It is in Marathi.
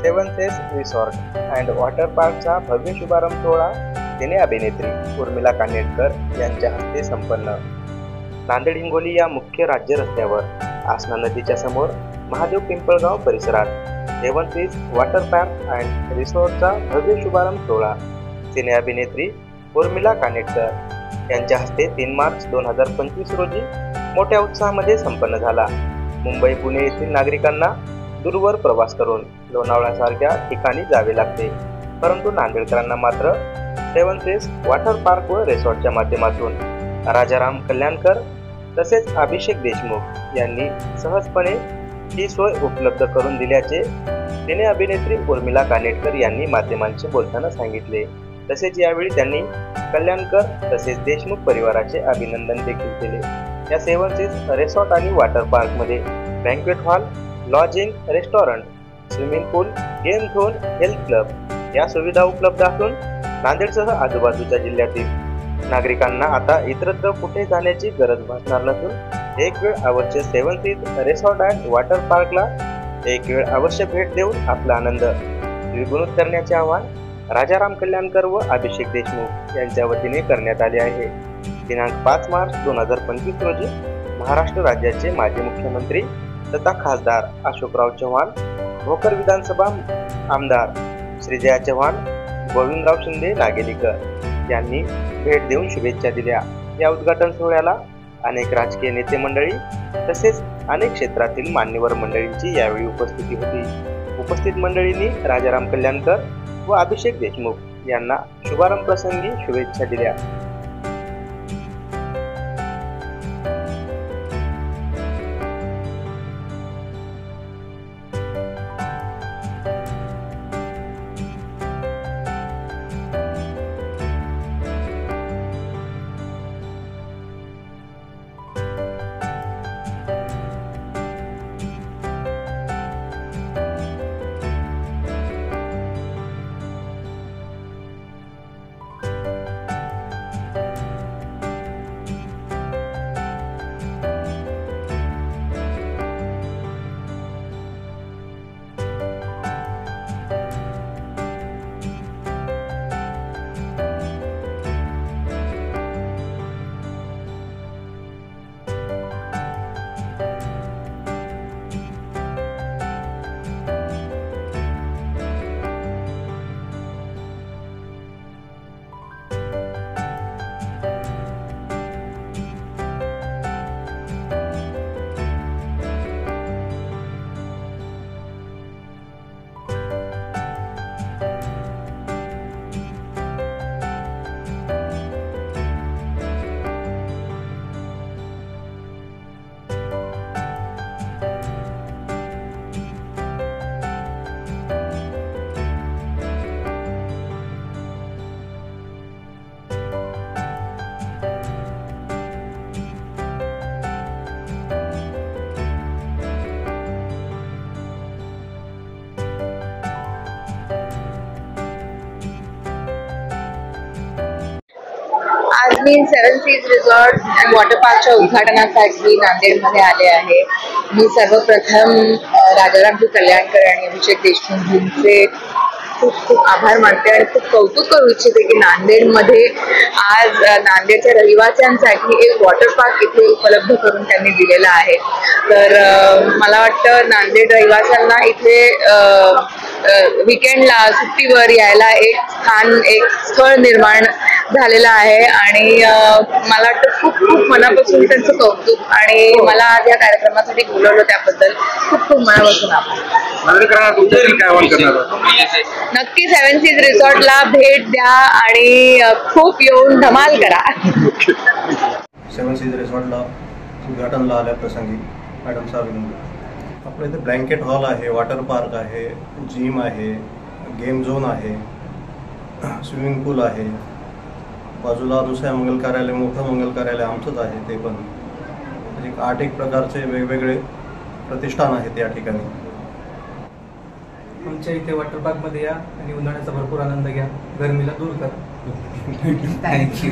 Seven seas resort and water पार्कचा भव्य शुभारंभ सोहळा सिने अभिनेत्री उर्मिला कानेटकर यांच्या हस्ते संपन्न। नांदेड हिंगोली या मुख्य राज्य रस्त्यावर आसना नदीच्या समोर महादेव पिंपळगाव परिसरात सेवन सीज वॉटर पार्क अँड रिसॉर्टचा भव्य शुभारंभ सोहळा सिने अभिनेत्री उर्मिला कानेटकर यांच्या हस्ते 3 मार्च 2025 रोजी मोठ्या उत्साहामध्ये संपन्न झाला। मुंबई पुणे येथील नागरिकांना दूरवर प्रवास करून लोणावळ्यासारख्या ठिकाणी जावे लागते, परंतु नांदेडकरांना मात्र सेवन सीज वॉटर पार्क व रिसॉर्टच्या माध्यमातून राजाराम कल्याणकर तसेच अभिषेक देशमुख यांनी सहजपणे ही सोय उपलब्ध करून दिल्याचे सिने अभिनेत्री उर्मिला कानेटकर यांनी माध्यमांशी बोलताना सांगितले। तसेच यावेळी त्यांनी कल्याणकर तसेच देशमुख परिवाराचे अभिनंदन देखील केले। या सेवन सीज रिसॉर्ट आणि वॉटर पार्कमध्ये banquet hall, lodging, restaurant, swimming pool, game zone, health club या सुविधा उपलब्ध असून नांदेडसह आजूबाजूच्या जिल्ह्यातील नागरिकांना आता इतरत्र कुठे जाण्याची गरज भासणार नसून एक वेळ अवश्य सेवन सीज रिसॉर्ट अँड वॉटर पार्कला एक वेळ अवश्य भेट देऊन आपला आनंद द्विगुणित करण्याचे आवाहन राजाराम कल्याणकर व अभिषेक देशमुख यांच्या वतीने करण्यात आले आहे। दिनांक 5 मार्च 2025 रोजी महाराष्ट्र राज्याचे माजी मुख्यमंत्री तथा खासदार अशोकराव चव्हाण, भोकर विधानसभा आमदार श्रीजया चव्हाण, गोविंदराव शिंदे नागेलीकर यांनी भेट देऊन शुभेच्छा दिल्या। या उद्घाटन सोहळ्याला अनेक राजकीय नेते मंडळी तसेच अनेक क्षेत्रातील मान्यवर मंडळींची यावेळी उपस्थिती होती। उपस्थित मंडळींनी राजाराम कल्याणकर व अभिषेक देशमुख यांना शुभारंभ प्रसंगी शुभेच्छा दिल्या। आज मी सेवन सीज रिसॉर्ट अँड वॉटर पार्कच्या उद्घाटनासाठी नांदेडमध्ये आले आहे। मी सर्वप्रथम राजाराम कल्याणकर आणि अभिषेक देशमुखजींचे खूप आभार मानते आणि खूप कौतुक करू इच्छिते की नांदेडमध्ये आज नांदेडच्या रहिवाशांसाठी एक वॉटर पार्क इथे उपलब्ध करून त्यांनी दिलेला आहे। तर मला वाटतं नांदेड रहिवाशांना इथे वीकेंडला सुट्टीवर यायला एक स्थळ निर्माण झालेलं आहे आणि मला वाटतं खूप मनापासून त्यांचं कौतुक आणि मला आज या कार्यक्रमासाठी बोलवलं त्याबद्दल खूप मनापासून आभार। नक्की सेवन सीज रिसॉर्टला भेट द्या आणि खूप येऊन धमाल करा। सेवन सीज रिसॉर्टला उद्घाटनला आल्या प्रसंगी मॅडम साहेब आपल्या इथे ब्लँकेट हॉल आहे, वॉटर पार्क आहे, जिम आहे, गेम झोन आहे, स्विमिंग पूल आहे, बाजूला दुसऱ्या मंगल कार्यालय मोठं मंगल कार्यालय आमचंच आहे ते पण म्हणजे 8 प्रकारचे वेगवेगळे प्रतिष्ठान आहेत या ठिकाणी। आमच्या इथे वॉटर पार्क मध्ये या आणि उन्हाळ्याचा भरपूर आनंद घ्या, गरमीला दूर करा। थँक्यू।